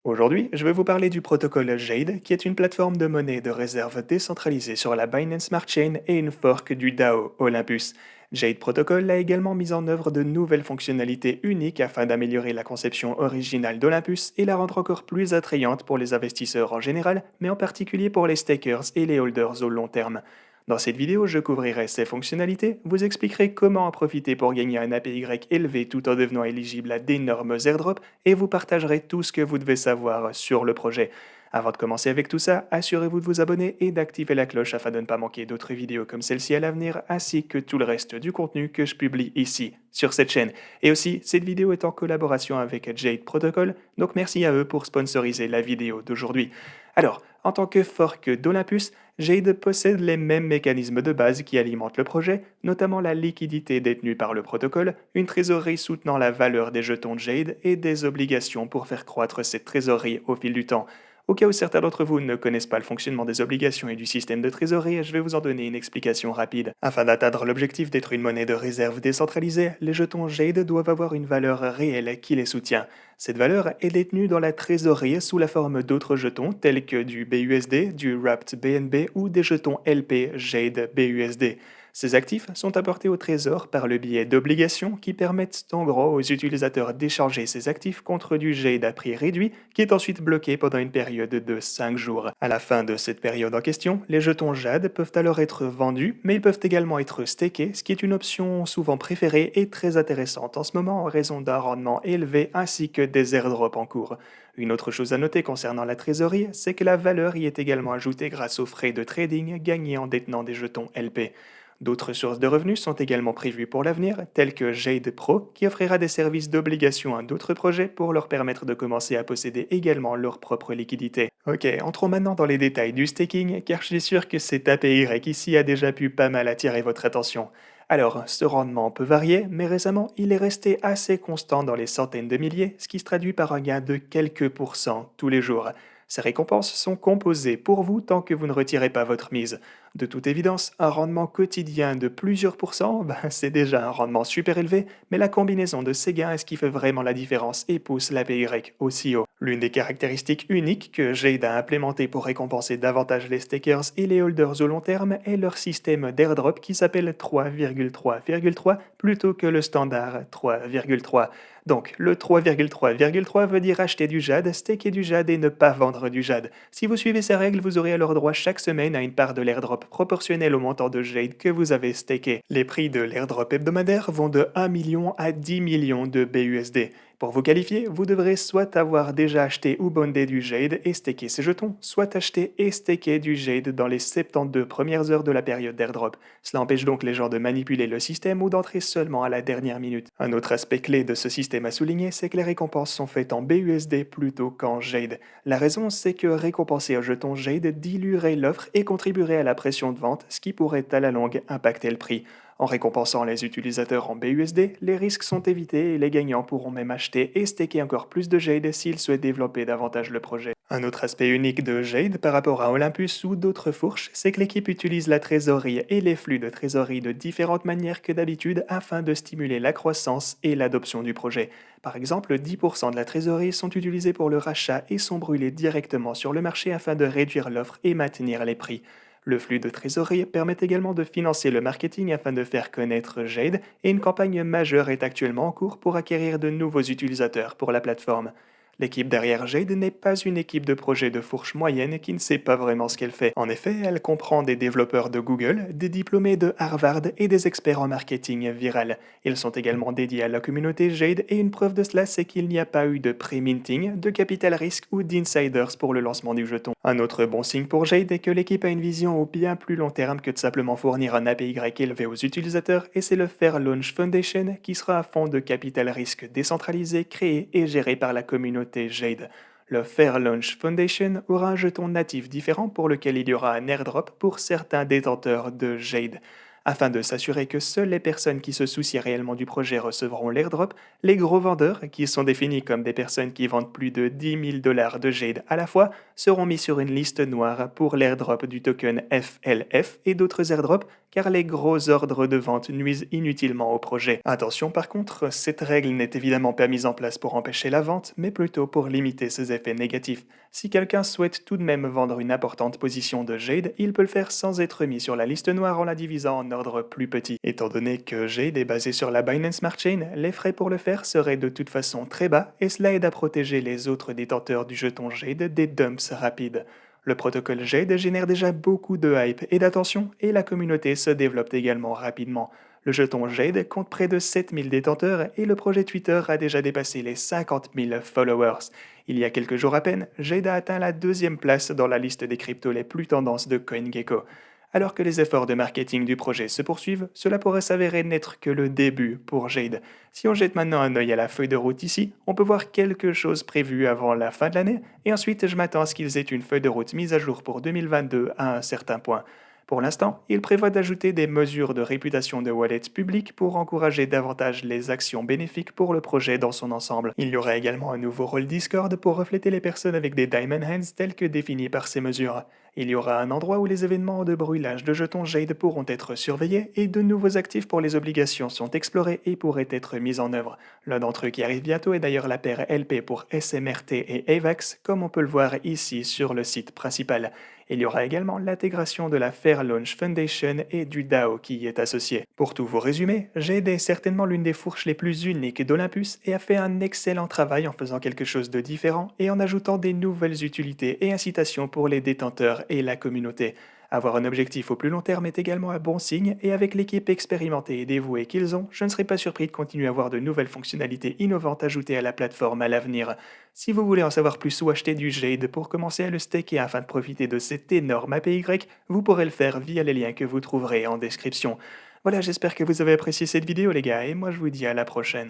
Aujourd'hui, je vais vous parler du protocole Jade, qui est une plateforme de monnaie de réserve décentralisée sur la Binance Smart Chain et une fork du DAO Olympus. Jade Protocol a également mis en œuvre de nouvelles fonctionnalités uniques afin d'améliorer la conception originale d'Olympus et la rendre encore plus attrayante pour les investisseurs en général, mais en particulier pour les stakers et les holders au long terme. Dans cette vidéo, je couvrirai ces fonctionnalités, vous expliquerai comment en profiter pour gagner un APY élevé tout en devenant éligible à d'énormes airdrops et vous partagerai tout ce que vous devez savoir sur le projet. Avant de commencer avec tout ça, assurez-vous de vous abonner et d'activer la cloche afin de ne pas manquer d'autres vidéos comme celle-ci à l'avenir, ainsi que tout le reste du contenu que je publie ici, sur cette chaîne. Et aussi, cette vidéo est en collaboration avec Jade Protocol, donc merci à eux pour sponsoriser la vidéo d'aujourd'hui. Alors, en tant que fork d'Olympus, Jade possède les mêmes mécanismes de base qui alimentent le projet, notamment la liquidité détenue par le protocole, une trésorerie soutenant la valeur des jetons de Jade et des obligations pour faire croître cette trésorerie au fil du temps. Au cas où certains d'entre vous ne connaissent pas le fonctionnement des obligations et du système de trésorerie, je vais vous en donner une explication rapide. Afin d'atteindre l'objectif d'être une monnaie de réserve décentralisée, les jetons Jade doivent avoir une valeur réelle qui les soutient. Cette valeur est détenue dans la trésorerie sous la forme d'autres jetons tels que du BUSD, du Wrapped BNB ou des jetons LP Jade BUSD. Ces actifs sont apportés au trésor par le biais d'obligations qui permettent en gros aux utilisateurs d'échanger ces actifs contre du Jade à prix réduit qui est ensuite bloqué pendant une période de 5 jours. À la fin de cette période en question, les jetons Jade peuvent alors être vendus, mais ils peuvent également être stakés, ce qui est une option souvent préférée et très intéressante en ce moment en raison d'un rendement élevé ainsi que des airdrops en cours. Une autre chose à noter concernant la trésorerie, c'est que la valeur y est également ajoutée grâce aux frais de trading gagnés en détenant des jetons LP. D'autres sources de revenus sont également prévues pour l'avenir, telles que Jade Pro, qui offrira des services d'obligation à d'autres projets pour leur permettre de commencer à posséder également leur propre liquidité. Ok, entrons maintenant dans les détails du staking, car je suis sûr que cet APY ici a déjà pu pas mal attirer votre attention. Alors, ce rendement peut varier, mais récemment, il est resté assez constant dans les centaines de milliers, ce qui se traduit par un gain de quelques pourcents tous les jours. Ces récompenses sont composées pour vous tant que vous ne retirez pas votre mise. De toute évidence, un rendement quotidien de plusieurs pourcents, c'est déjà un rendement super élevé, mais la combinaison de ces gains est ce qui fait vraiment la différence et pousse l'APY aussi haut. L'une des caractéristiques uniques que Jade a implémentées pour récompenser davantage les stakers et les holders au long terme est leur système d'airdrop qui s'appelle 3,3,3 plutôt que le standard 3,3. Donc, le 3,3,3 veut dire acheter du jade, staker du jade et ne pas vendre du jade. Si vous suivez ces règles, vous aurez alors droit chaque semaine à une part de l'airdrop proportionnelle au montant de jade que vous avez staké. Les prix de l'airdrop hebdomadaire vont de 1 million à 10 millions de BUSD. Pour vous qualifier, vous devrez soit avoir déjà acheté ou bondé du Jade et staké ses jetons, soit acheter et staker du Jade dans les 72 premières heures de la période d'airdrop. Cela empêche donc les gens de manipuler le système ou d'entrer seulement à la dernière minute. Un autre aspect clé de ce système à souligner, c'est que les récompenses sont faites en BUSD plutôt qu'en Jade. La raison, c'est que récompenser un jeton Jade diluerait l'offre et contribuerait à la pression de vente, ce qui pourrait à la longue impacter le prix. En récompensant les utilisateurs en BUSD, les risques sont évités et les gagnants pourront même acheter et staker encore plus de Jade s'ils souhaitent développer davantage le projet. Un autre aspect unique de Jade par rapport à Olympus ou d'autres fourches, c'est que l'équipe utilise la trésorerie et les flux de trésorerie de différentes manières que d'habitude afin de stimuler la croissance et l'adoption du projet. Par exemple, 10% de la trésorerie sont utilisés pour le rachat et sont brûlés directement sur le marché afin de réduire l'offre et maintenir les prix. Le flux de trésorerie permet également de financer le marketing afin de faire connaître Jade et une campagne majeure est actuellement en cours pour acquérir de nouveaux utilisateurs pour la plateforme. L'équipe derrière Jade n'est pas une équipe de projet de fourche moyenne qui ne sait pas vraiment ce qu'elle fait. En effet, elle comprend des développeurs de Google, des diplômés de Harvard et des experts en marketing viral. Ils sont également dédiés à la communauté Jade et une preuve de cela, c'est qu'il n'y a pas eu de pré-minting, de capital risque ou d'insiders pour le lancement du jeton. Un autre bon signe pour Jade est que l'équipe a une vision au bien plus long terme que de simplement fournir un APY élevé aux utilisateurs et c'est le Fair Launch Foundation qui sera un fonds de capital risque décentralisé créé et géré par la communauté Jade. Le Fair Launch Foundation aura un jeton natif différent pour lequel il y aura un airdrop pour certains détenteurs de Jade. Afin de s'assurer que seules les personnes qui se soucient réellement du projet recevront l'airdrop, les gros vendeurs, qui sont définis comme des personnes qui vendent plus de 10 000 $ de Jade à la fois, seront mis sur une liste noire pour l'airdrop du token FLF et d'autres airdrops, car les gros ordres de vente nuisent inutilement au projet. Attention par contre, cette règle n'est évidemment pas mise en place pour empêcher la vente, mais plutôt pour limiter ses effets négatifs. Si quelqu'un souhaite tout de même vendre une importante position de Jade, il peut le faire sans être mis sur la liste noire en la divisant en ordre plus petit. Étant donné que Jade est basé sur la Binance Smart Chain, les frais pour le faire seraient de toute façon très bas et cela aide à protéger les autres détenteurs du jeton Jade des dumps rapides. Le protocole Jade génère déjà beaucoup de hype et d'attention et la communauté se développe également rapidement. Le jeton Jade compte près de 7000 détenteurs et le projet Twitter a déjà dépassé les 50 000 followers. Il y a quelques jours à peine, Jade a atteint la deuxième place dans la liste des cryptos les plus tendances de CoinGecko. Alors que les efforts de marketing du projet se poursuivent, cela pourrait s'avérer n'être que le début pour Jade. Si on jette maintenant un œil à la feuille de route ici, on peut voir quelque chose prévu avant la fin de l'année, et ensuite je m'attends à ce qu'ils aient une feuille de route mise à jour pour 2022 à un certain point. Pour l'instant, ils prévoient d'ajouter des mesures de réputation de wallet public pour encourager davantage les actions bénéfiques pour le projet dans son ensemble. Il y aura également un nouveau rôle Discord pour refléter les personnes avec des Diamond Hands tels que définis par ces mesures. Il y aura un endroit où les événements de brûlage de jetons Jade pourront être surveillés et de nouveaux actifs pour les obligations sont explorés et pourraient être mis en œuvre. L'un d'entre eux qui arrive bientôt est d'ailleurs la paire LP pour SMRT et AVAX, comme on peut le voir ici sur le site principal. Il y aura également l'intégration de la Fair Launch Foundation et du DAO qui y est associé. Pour tout vous résumer, Jade est certainement l'une des fourches les plus uniques d'Olympus et a fait un excellent travail en faisant quelque chose de différent et en ajoutant des nouvelles utilités et incitations pour les détenteurs et la communauté. Avoir un objectif au plus long terme est également un bon signe et avec l'équipe expérimentée et dévouée qu'ils ont, je ne serais pas surpris de continuer à voir de nouvelles fonctionnalités innovantes ajoutées à la plateforme à l'avenir. Si vous voulez en savoir plus ou acheter du Jade pour commencer à le staker afin de profiter de cet énorme APY, vous pourrez le faire via les liens que vous trouverez en description. Voilà, j'espère que vous avez apprécié cette vidéo les gars et moi je vous dis à la prochaine.